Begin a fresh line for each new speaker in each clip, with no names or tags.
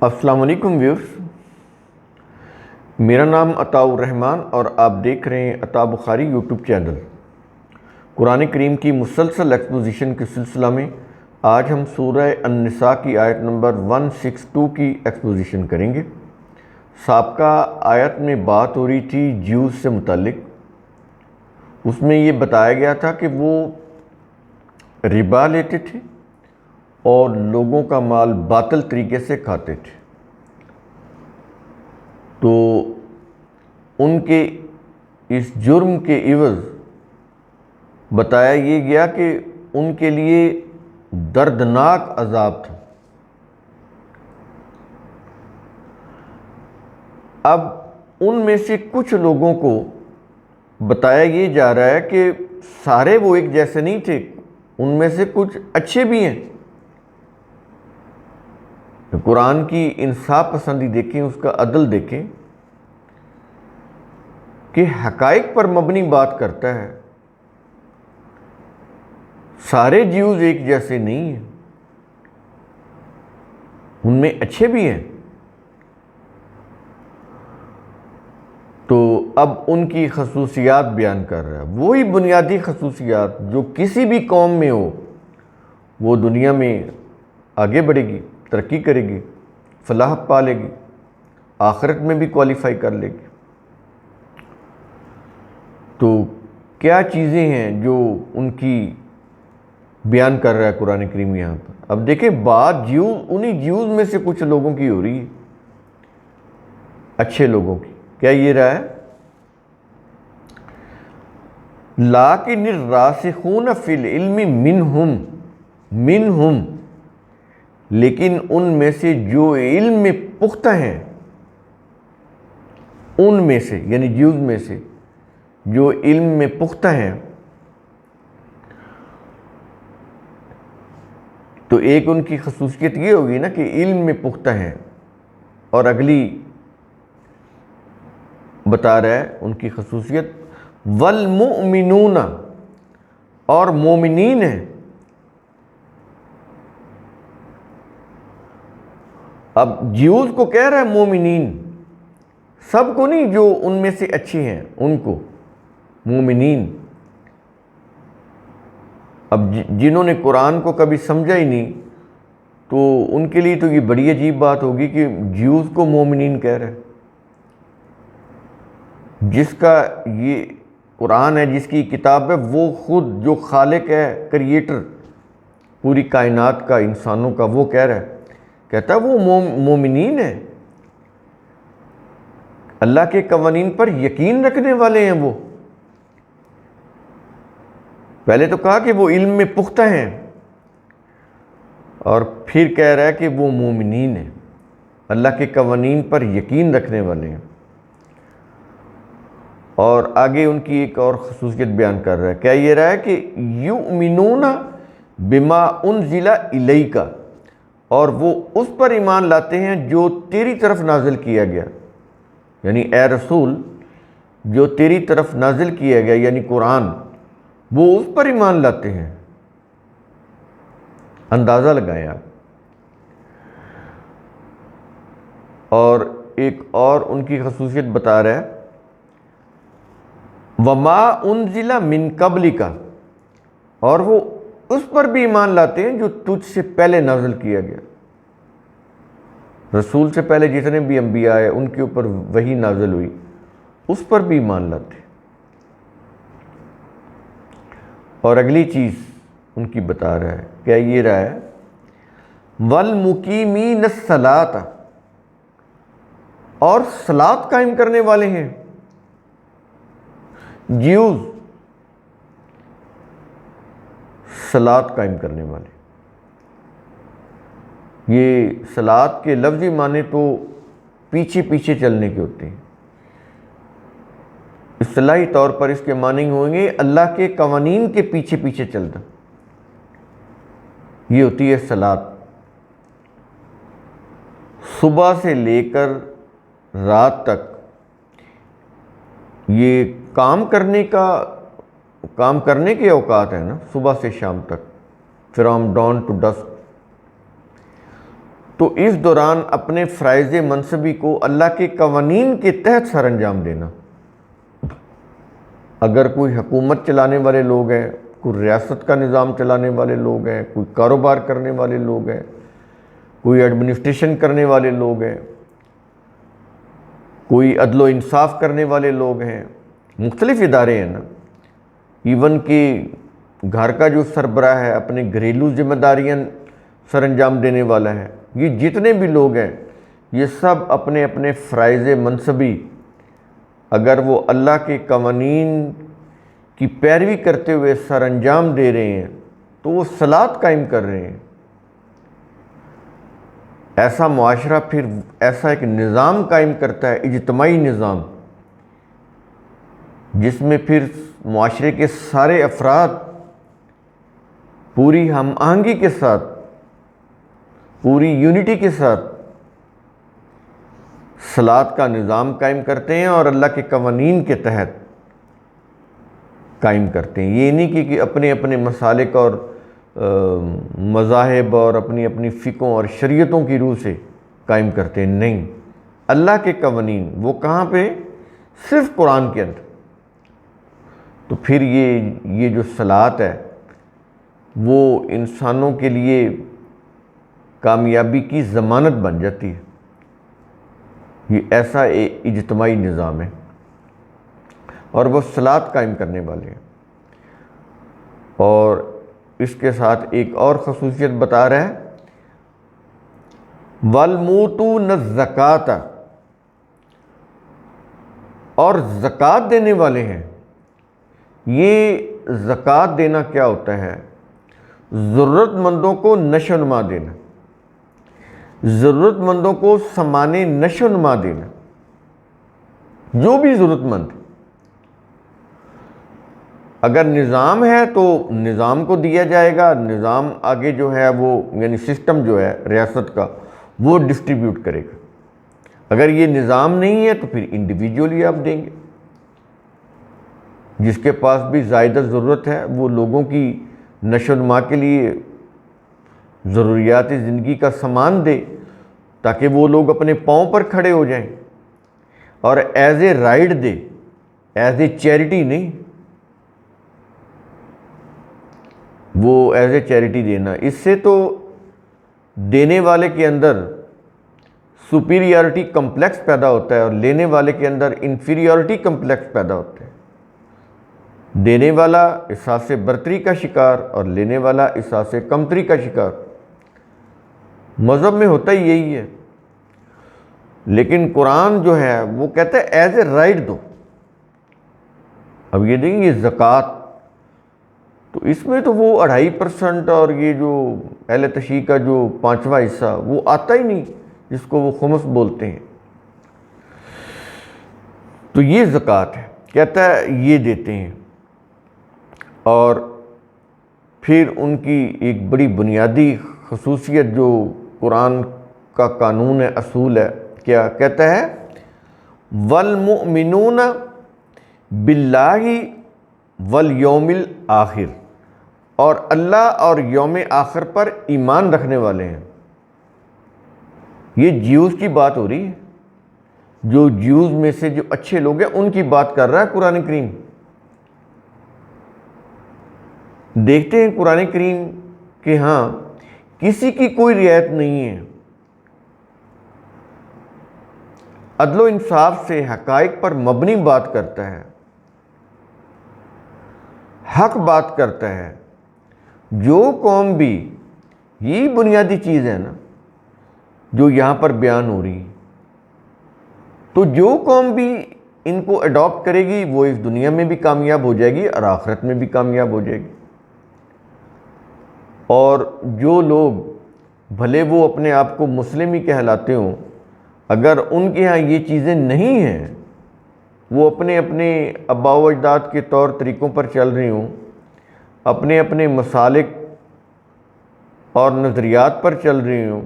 السلام علیکم ویورز، میرا نام عطاء الرحمن اور آپ دیکھ رہے ہیں عطاء بخاری یوٹیوب چینل۔ قرآن کریم کی مسلسل ایکسپوزیشن کے سلسلہ میں آج ہم سورہ النساء کی آیت نمبر 162 کی ایکسپوزیشن کریں گے۔ سابقہ آیت میں بات ہو رہی تھی جیوز سے متعلق۔ اس میں یہ بتایا گیا تھا کہ وہ ربا لیتے تھے اور لوگوں کا مال باطل طریقے سے کھاتے تھے، تو ان کے اس جرم کے عوض بتایا یہ گیا کہ ان کے لیے دردناک عذاب تھا۔ اب ان میں سے کچھ لوگوں کو بتایا یہ جا رہا ہے کہ سارے وہ ایک جیسے نہیں تھے، ان میں سے کچھ اچھے بھی ہیں۔ قرآن کی انصاف پسندی دیکھیں، اس کا عدل دیکھیں کہ حقائق پر مبنی بات کرتا ہے۔ سارے جیوز ایک جیسے نہیں ہیں، ان میں اچھے بھی ہیں۔ تو اب ان کی خصوصیات بیان کر رہا ہے، وہی بنیادی خصوصیات جو کسی بھی قوم میں ہو، وہ دنیا میں آگے بڑھے گی، ترقی کرے گی، فلاح پا لے گی، آخرت میں بھی کوالیفائی کر لے گی۔ تو کیا چیزیں ہیں جو ان کی بیان کر رہا ہے قرآن کریم یہاں پر؟ اب دیکھیں، بات انہی جیوز میں سے کچھ لوگوں کی ہو رہی ہے، اچھے لوگوں کی۔ کیا یہ رہا ہے؟ لیکن الراسخون فی العلم منہم، لیکن ان میں سے جو علم میں پختہ ہیں، ان میں سے یعنی جیوز میں سے جو علم میں پختہ ہیں، تو ایک ان کی خصوصیت یہ ہوگی نا کہ علم میں پختہ ہیں، اور اگلی بتا رہا ہے ان کی خصوصیت والمؤمنون، اور مومنین ہیں۔ اب جیوز کو کہہ رہا ہے مومنین، سب کو نہیں، جو ان میں سے اچھے ہیں ان کو مومنین۔ اب جنہوں نے قرآن کو کبھی سمجھا ہی نہیں، تو ان کے لیے تو یہ بڑی عجیب بات ہوگی کہ جیوز کو مومنین کہہ رہا ہے۔ جس کا یہ قرآن ہے، جس کی کتاب ہے، وہ خود جو خالق ہے، کریٹر پوری کائنات کا، انسانوں کا، وہ کہہ رہا ہے، کہتا ہے وہ مومنین ہیں، اللہ کے قوانین پر یقین رکھنے والے ہیں۔ وہ پہلے تو کہا کہ وہ علم میں پختہ ہیں، اور پھر کہہ رہا ہے کہ وہ مومنین ہیں، اللہ کے قوانین پر یقین رکھنے والے ہیں۔ اور آگے ان کی ایک اور خصوصیت بیان کر رہا ہے۔ کیا یہ رہا ہے کہ یؤمنون بما انزل الیک، اور وہ اس پر ایمان لاتے ہیں جو تیری طرف نازل کیا گیا، یعنی اے رسول جو تیری طرف نازل کیا گیا یعنی قرآن، وہ اس پر ایمان لاتے ہیں۔ اندازہ لگائیں آپ۔ اور ایک اور ان کی خصوصیت بتا رہا ہے وما انزل من قبلک، اور وہ اس پر بھی ایمان لاتے ہیں جو تجھ سے پہلے نازل کیا گیا۔ رسول سے پہلے جتنے بھی انبیاء آئے، ان کے اوپر وحی نازل ہوئی، اس پر بھی ایمان لاتے ہیں۔ اور اگلی چیز ان کی بتا رہا ہے، کیا یہ رہا ہے والمقیمین الصلاۃ، اور صلاۃ قائم کرنے والے ہیں۔ جیوز صلاۃ قائم کرنے والے، یہ صلاۃ کے لفظی معنی تو پیچھے پیچھے چلنے کے ہوتے ہیں، اصطلاحی طور پر اس کے معنی ہوں گے اللہ کے قوانین کے پیچھے پیچھے چلنا، یہ ہوتی ہے صلاۃ۔ صبح سے لے کر رات تک یہ کام کرنے کے اوقات ہیں نا، صبح سے شام تک، فرام ڈان ٹو ڈسک۔ تو اس دوران اپنے فرائض منصبی کو اللہ کے قوانین کے تحت سر انجام دینا۔ اگر کوئی حکومت چلانے والے لوگ ہیں، کوئی ریاست کا نظام چلانے والے لوگ ہیں، کوئی کاروبار کرنے والے لوگ ہیں، کوئی ایڈمنسٹریشن کرنے والے لوگ ہیں، کوئی عدل و انصاف کرنے والے لوگ ہیں، مختلف ادارے ہیں نا، ایون کہ گھر کا جو سربراہ ہے اپنے گھریلو ذمہ داریاں سر انجام دینے والا ہے، یہ جتنے بھی لوگ ہیں یہ سب اپنے اپنے فرائض منصبی اگر وہ اللہ کے قوانین کی پیروی کرتے ہوئے سر انجام دے رہے ہیں تو وہ صلاۃ قائم کر رہے ہیں۔ ایسا معاشرہ پھر ایسا ایک نظام قائم کرتا ہے، اجتماعی نظام، جس میں پھر معاشرے کے سارے افراد پوری ہم آہنگی کے ساتھ، پوری یونٹی کے ساتھ صلاۃ کا نظام قائم کرتے ہیں اور اللہ کے قوانین کے تحت قائم کرتے ہیں۔ یہ نہیں کہ اپنے اپنے مسالک اور مذاہب اور اپنی اپنی فقہوں اور شریعتوں کی روح سے قائم کرتے ہیں، نہیں، اللہ کے قوانین وہ کہاں پہ؟ صرف قرآن کے اندر۔ تو پھر یہ جو صلاۃ ہے وہ انسانوں کے لیے کامیابی کی ضمانت بن جاتی ہے۔ یہ ایسا اجتماعی نظام ہے اور وہ صلاۃ قائم کرنے والے ہیں۔ اور اس کے ساتھ ایک اور خصوصیت بتا رہا ہے، وَالْمُوتُونَ الزَّكَاةَ، اور زکوٰۃ دینے والے ہیں۔ یہ زکوٰۃ دینا کیا ہوتا ہے؟ ضرورت مندوں کو نشو و نما دینا، ضرورت مندوں کو سامان نشو و نما دینا، جو بھی ضرورت مند ہے۔ اگر نظام ہے تو نظام کو دیا جائے گا، نظام آگے جو ہے وہ یعنی سسٹم جو ہے ریاست کا وہ ڈسٹریبیوٹ کرے گا۔ اگر یہ نظام نہیں ہے تو پھر انڈیویجولی آپ دیں گے۔ جس کے پاس بھی زائدہ ضرورت ہے وہ لوگوں کی نشو و نما کے لیے ضروریات زندگی کا سامان دے تاکہ وہ لوگ اپنے پاؤں پر کھڑے ہو جائیں، اور as a right they, as a charity نہیں، وہ ایز اے چیریٹی دینا۔ اس سے تو دینے والے کے اندر سپیریورٹی کمپلیکس پیدا ہوتا ہے اور لینے والے کے اندر انفیریورٹی کمپلیکس پیدا ہوتا ہے۔ دینے والا احساس برتری کا شکار اور لینے والا احساس کمتری کا شکار۔ مذہب میں ہوتا ہی یہی ہے، لیکن قرآن جو ہے وہ کہتا ہے ایز اے رائٹ دو۔ اب یہ دیکھیں، یہ زکوٰۃ تو اس میں تو وہ 2.5% اور یہ جو اہل تشیع کا جو 5واں حصہ وہ آتا ہی نہیں، جس کو وہ خمس بولتے ہیں۔ تو یہ زکوٰۃ ہے، کہتا ہے یہ دیتے ہیں۔ اور پھر ان کی ایک بڑی بنیادی خصوصیت جو قرآن کا قانون ہے، اصول ہے، کیا کہتا ہے؟ وَالْمُؤْمِنُونَ بِاللَّهِ وَالْيَوْمِ الْآخِرِ، اور اللہ اور یوم آخر پر ایمان رکھنے والے ہیں۔ یہ جیوز کی بات ہو رہی ہے، جو جیوز میں سے جو اچھے لوگ ہیں ان کی بات کر رہا ہے قرآن کریم۔ دیکھتے ہیں قرآن کریم کہ ہاں کسی کی کوئی رعایت نہیں ہے، عدل و انصاف سے حقائق پر مبنی بات کرتا ہے، حق بات کرتا ہے۔ جو قوم بھی، یہی بنیادی چیز ہے نا جو یہاں پر بیان ہو رہی ہے، تو جو قوم بھی ان کو اڈاپٹ کرے گی وہ اس دنیا میں بھی کامیاب ہو جائے گی اور آخرت میں بھی کامیاب ہو جائے گی۔ اور جو لوگ بھلے وہ اپنے آپ کو مسلم ہی کہلاتے ہوں، اگر ان کے ہاں یہ چیزیں نہیں ہیں، وہ اپنے اپنے آباء و اجداد کے طور طریقوں پر چل رہی ہوں، اپنے اپنے مسالک اور نظریات پر چل رہی ہوں،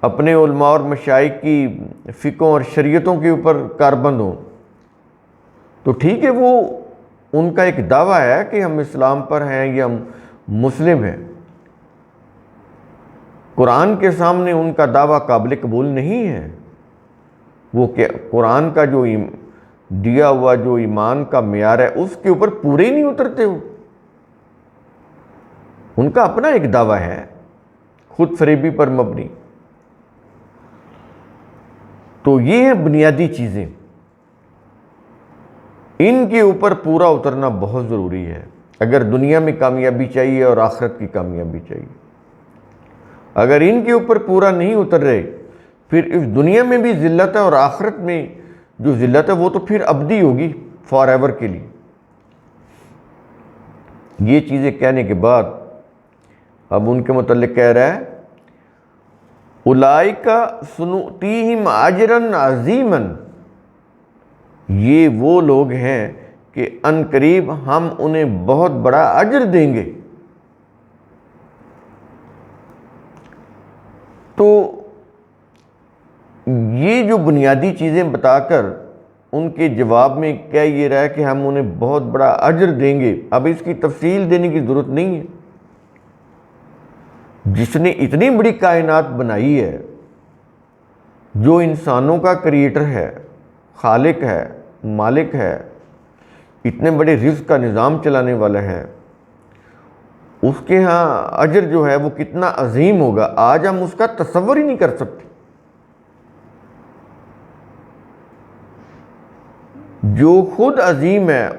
اپنے علماء اور مشائخ کی فقہوں اور شریعتوں کے اوپر کاربند ہوں، تو ٹھیک ہے، وہ ان کا ایک دعویٰ ہے کہ ہم اسلام پر ہیں یا ہم مسلم ہیں۔ قرآن کے سامنے ان کا دعویٰ قابل قبول نہیں ہے۔ وہ کہ قرآن کا جو دیا ہوا جو ایمان کا معیار ہے اس کے اوپر پورے ہی نہیں اترتے ہو۔ ان کا اپنا ایک دعویٰ ہے خود فریبی پر مبنی۔ تو یہ ہیں بنیادی چیزیں، ان کے اوپر پورا اترنا بہت ضروری ہے اگر دنیا میں کامیابی چاہیے اور آخرت کی کامیابی چاہیے۔ اگر ان کے اوپر پورا نہیں اتر رہے پھر اس دنیا میں بھی ذلت ہے اور آخرت میں جو ذلت ہے وہ تو پھر ابدی ہوگی، فار ایور کے لیے۔ یہ چیزیں کہنے کے بعد اب ان کے متعلق کہہ رہا ہے اولئک سنؤتیہم اجرا عظیما، یہ وہ لوگ ہیں کہ ان قریب ہم انہیں بہت بڑا اجر دیں گے۔ تو یہ جو بنیادی چیزیں بتا کر ان کے جواب میں کہہ یہ رہا ہے کہ ہم انہیں بہت بڑا اجر دیں گے، اب اس کی تفصیل دینے کی ضرورت نہیں ہے۔ جس نے اتنی بڑی کائنات بنائی ہے، جو انسانوں کا کریٹر ہے، خالق ہے، مالک ہے، اتنے بڑے رزق کا نظام چلانے والا ہے، اس کے ہاں اجر جو ہے وہ کتنا عظیم ہوگا، آج ہم اس کا تصور ہی نہیں کر سکتے۔ جو خود عظیم ہے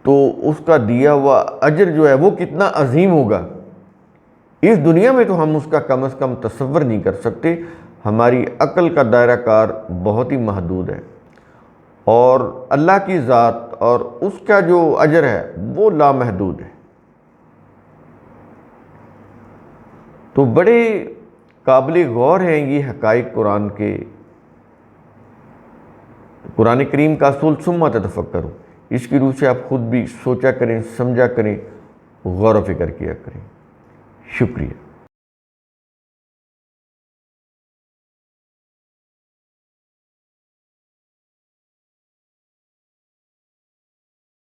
تو اس کا دیا ہوا اجر جو ہے وہ کتنا عظیم ہوگا، اس دنیا میں تو ہم اس کا کم از کم تصور نہیں کر سکتے۔ ہماری عقل کا دائرہ کار بہت ہی محدود ہے، اور اللہ کی ذات اور اس کا جو اجر ہے وہ لامحدود ہے۔ تو بڑے قابل غور ہیں یہ حقائق قرآن کے، قرآن کریم کا اصول ثم تتفکروا، اس کی روح سے آپ خود بھی سوچا کریں، سمجھا کریں، غور و فکر کیا کریں۔ شکریہ۔